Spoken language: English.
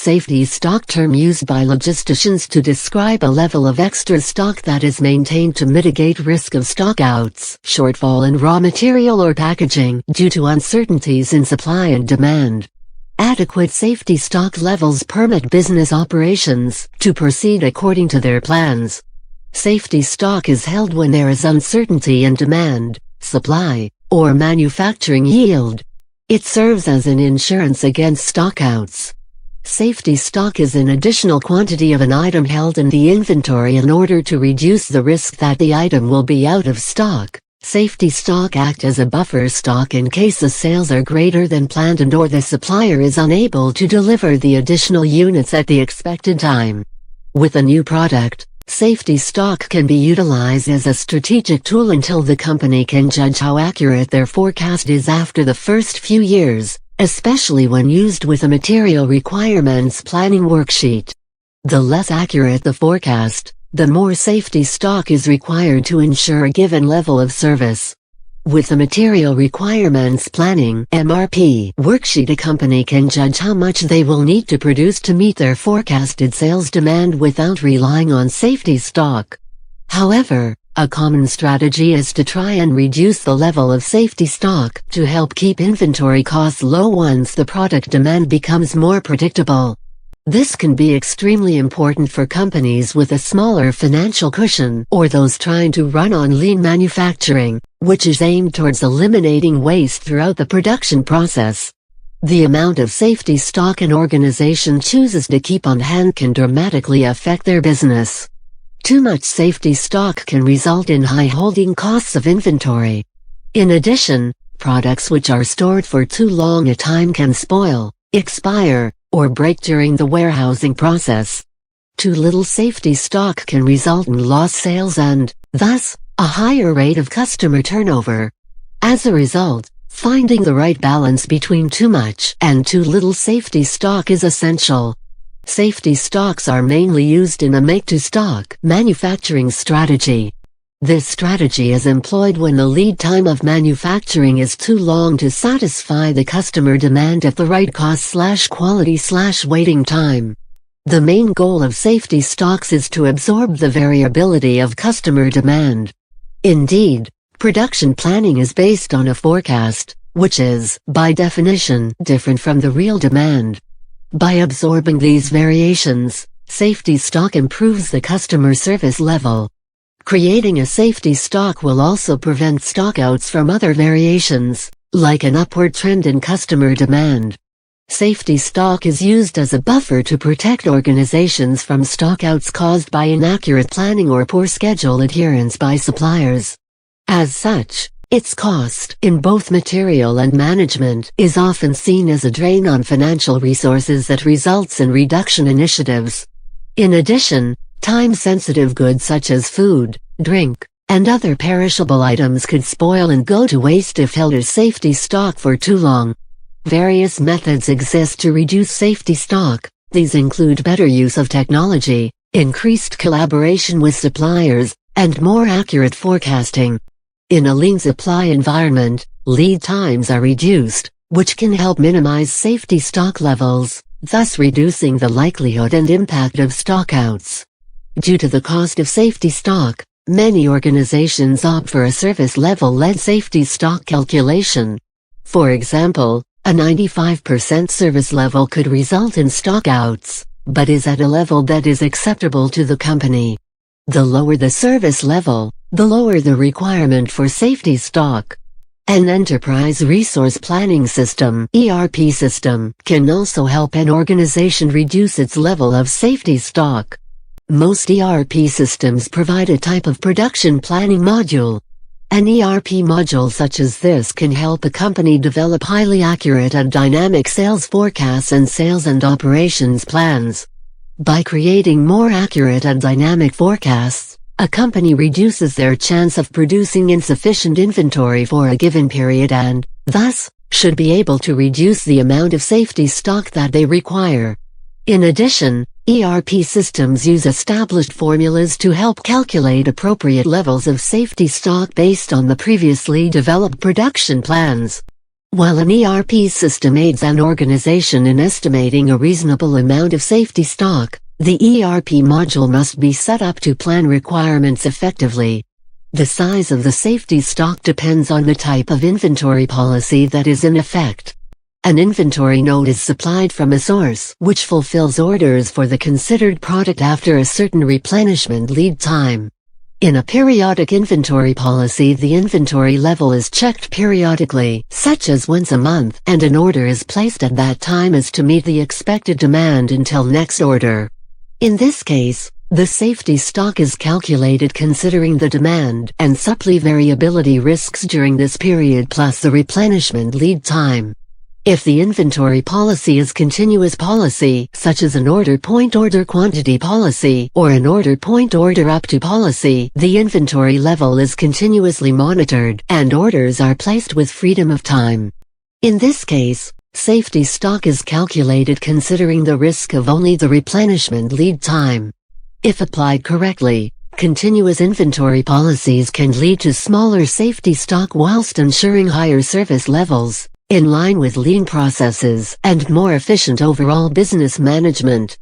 safety stock term used by logisticians to describe a level of extra stock that is maintained to mitigate risk of stockouts, shortfall in raw material or packaging due to uncertainties in supply and demand. Adequate safety stock levels permit business operations to proceed according to their plans. Safety stock is held when there is uncertainty in demand, supply, or manufacturing yield. It serves as an insurance against stockouts. Safety stock is an additional quantity of an item held in the inventory in order to reduce the risk that the item will be out of stock. Safety stock acts as a buffer stock in case the sales are greater than planned and/or the supplier is unable to deliver the additional units at the expected time. With a new product, safety stock can be utilized as a strategic tool until the company can judge how accurate their forecast is after the first few years, especially when used with a material requirements planning worksheet. The less accurate the forecast, the more safety stock is required to ensure a given level of service. With the material requirements planning (MRP) worksheet, a company can judge how much they will need to produce to meet their forecasted sales demand without relying on safety stock. However, a common strategy is to try and reduce the level of safety stock to help keep inventory costs low once the product demand becomes more predictable. This can be extremely important for companies with a smaller financial cushion or those trying to run on lean manufacturing, which is aimed towards eliminating waste throughout the production process. The amount of safety stock an organization chooses to keep on hand can dramatically affect their business. Too much safety stock can result in high holding costs of inventory. In addition, products which are stored for too long a time can spoil, expire, or break during the warehousing process. Too little safety stock can result in lost sales and, thus, a higher rate of customer turnover. As a result, finding the right balance between too much and too little safety stock is essential. Safety stocks are mainly used in a make-to-stock manufacturing strategy. This strategy is employed when the lead time of manufacturing is too long to satisfy the customer demand at the right cost/quality/waiting time. The main goal of safety stocks is to absorb the variability of customer demand. Indeed, production planning is based on a forecast, which is, by definition, different from the real demand. By absorbing these variations, safety stock improves the customer service level. Creating a safety stock will also prevent stockouts from other variations, like an upward trend in customer demand. Safety stock is used as a buffer to protect organizations from stockouts caused by inaccurate planning or poor schedule adherence by suppliers. As such, its cost, in both material and management, is often seen as a drain on financial resources that results in reduction initiatives. In addition, time-sensitive goods such as food, drink, and other perishable items could spoil and go to waste if held as safety stock for too long. Various methods exist to reduce safety stock. These include better use of technology, increased collaboration with suppliers, and more accurate forecasting. In a lean supply environment, lead times are reduced, which can help minimize safety stock levels, thus reducing the likelihood and impact of stockouts. Due to the cost of safety stock, many organizations opt for a service level-led safety stock calculation. For example, a 95% service level could result in stockouts, but is at a level that is acceptable to the company. The lower the service level, the lower the requirement for safety stock. An enterprise resource planning system (ERP) system can also help an organization reduce its level of safety stock. Most ERP systems provide a type of production planning module. An ERP module such as this can help a company develop highly accurate and dynamic sales forecasts and sales and operations plans. By creating more accurate and dynamic forecasts, a company reduces their chance of producing insufficient inventory for a given period and, thus, should be able to reduce the amount of safety stock that they require. In addition, ERP systems use established formulas to help calculate appropriate levels of safety stock based on the previously developed production plans. While an ERP system aids an organization in estimating a reasonable amount of safety stock, the ERP module must be set up to plan requirements effectively. The size of the safety stock depends on the type of inventory policy that is in effect. An inventory note is supplied from a source which fulfills orders for the considered product after a certain replenishment lead time. In a periodic inventory policy, the inventory level is checked periodically, such as once a month, and an order is placed at that time as to meet the expected demand until next order. In this case, the safety stock is calculated considering the demand and supply variability risks during this period plus the replenishment lead time. If the inventory policy is continuous policy, such as an order point order quantity policy or an order point order up to policy, the inventory level is continuously monitored and orders are placed with freedom of time. In this case, safety stock is calculated considering the risk of only the replenishment lead time. If applied correctly, continuous inventory policies can lead to smaller safety stock whilst ensuring higher service levels, in line with lean processes and more efficient overall business management.